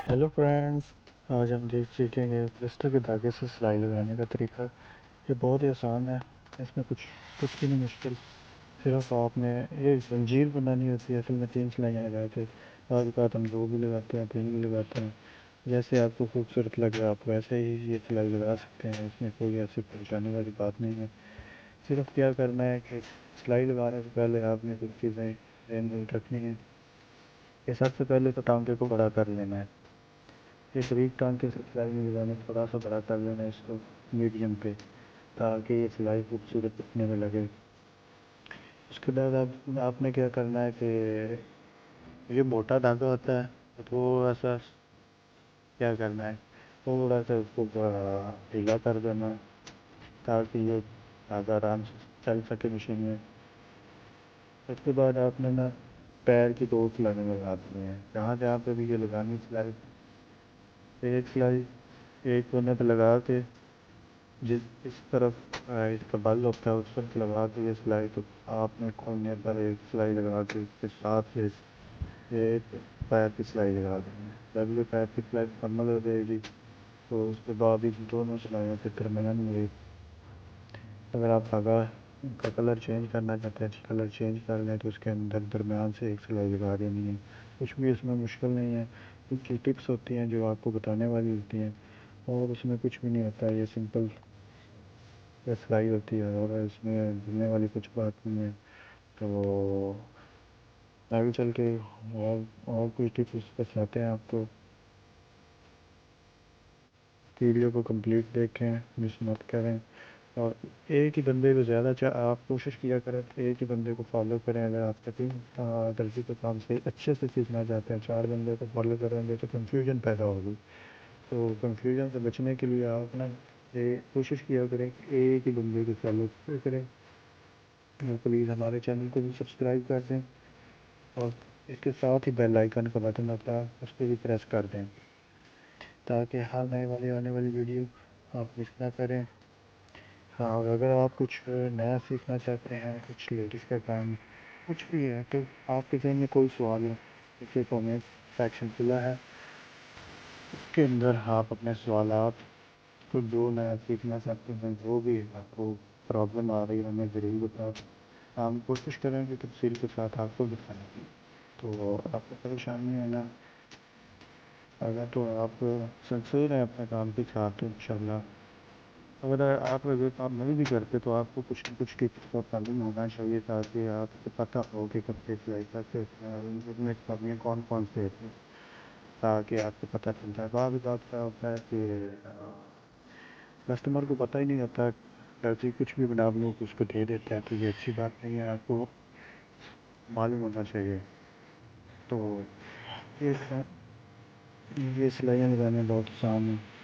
Hello friends. आज हम सीखेंगे बिस्तर के धागे से सिलाई लगाने का तरीका। ये बहुत ही आसान है। इसमें कुछ कुछ भी नहीं मुश्किल। सिर्फ आपने एक जंजीर बनानी होती है। असल में 3 सिलाइयाँ लगाते हैं। आज बात हम 2 भी लगाते हैं, 3 भी लगाते हैं। जैसे आपको खूबसूरत लगे आप वैसे ही ये सिलाई लगा सकते हैं। इसमें कोई ऐसी परेशानी वाली बात नहीं है। सिर्फ क्या करना है कि सिलाई लगाने से पहले आपने कुछ चीज़ें ध्यान में रखनी है कि सबसे पहले तो टांके को बड़ा कर लेना है। ये बारीक टांके से सिलाई में लगाने थोड़ा सा बड़ा कर लेना है इसको मीडियम पे, ताकि ये सिलाई खूबसूरत दिखने में लगे। उसके बाद आपने क्या करना है कि ये मोटा धागा होता है तो थोड़ा सा क्या करना है, थोड़ा सा उसको ढीला कर देना है, ताकि ये धागा आराम से चल सके मशीन में। उसके बाद आपने ना पैर की 2 सिलाई लगानी है। जहाँ जहाँ पे भी ये लगानी सिलाई, एक सिलाई एक कोने पे लगा के जिस इस तरफ इसका बल होता है उस पर लगा के ये सिलाई, तो आपने कोने पर एक सिलाई लगा के इसके साथ एक पैर की सिलाई लगा देंगे। जब ये पैर की सिलाई मुकम्मल हो जाएगी तो उसके बाद ही दोनों सिलाइयों के दरमियान में अगर आप धागा का कलर चेंज करना चाहते हैं, कलर चेंज कर लें तो उसके अंदर दरमियान से एक सिलाई लगा देनी है। कुछ भी इसमें मुश्किल नहीं है। कुछ टिप्स होती हैं जो आपको बताने वाली होती हैं और उसमें कुछ भी नहीं होता है। ये सिंपल सिलाई होती है और इसमें भूलने वाली कुछ बात नहीं है। तो आगे चल के और कुछ टिप्स बताते हैं आपको। वीडियो को कंप्लीट देखें, मिस मत करें। और एक ही बंदे को ज़्यादा आप कोशिश किया करें तो एक ही बंदे को फॉलो करें। अगर आप कभी दर्जी का काम से अच्छे से सीखना चाहते हैं, 4 बंदे को फॉलो करेंगे तो कन्फ्यूजन पैदा होगी। तो कन्फ्यूजन से बचने के लिए आप ना ये कोशिश किया करें कि एक ही बंदे को फॉलो करें। प्लीज़ हमारे चैनल को भी सब्सक्राइब कर दें और इसके साथ ही बेल आइकन का बटन आता है उस पर भी प्रेस कर दें, ताकि हर नए वाली आने वाली वीडियो आप मिस ना करें। हाँ, और अगर आप कुछ नया सीखना चाहते हैं, कुछ लेडीज़ का काम, कुछ भी है, तो आपके ज़हन में कोई सवाल है, इससे कमेंट सेक्शन खुला है। उसके अंदर आप अपने सवालात को जो नया सीखना चाहते हैं, जो भी आपको प्रॉब्लम आ रही है हमें ज़रूर बताओ। हम कोशिश करेंगे तफसील के साथ आपको बताने की। तो आपको परेशानी है ना, अगर तो आप सिंसियर हैं अपने काम के साथ तो इंशाल्लाह। अगर आप अगर काम नहीं भी करते तो आपको कुछ न कुछ टिप्स का मालूम होना चाहिए, ताकि आपको पता हो कि कब से सिलाई करते हैं, कमियाँ कौन कौन से होती हैं, ताकि आपको पता चलता है। बाकी बात क्या होता है कि कस्टमर को पता ही नहीं होता, ऐसे कुछ भी बना लो उसको दे देता है, तो ये अच्छी बात नहीं है। आपको मालूम होना चाहिए। तो ये सिलाइयाँ लगाने बहुत आसान है।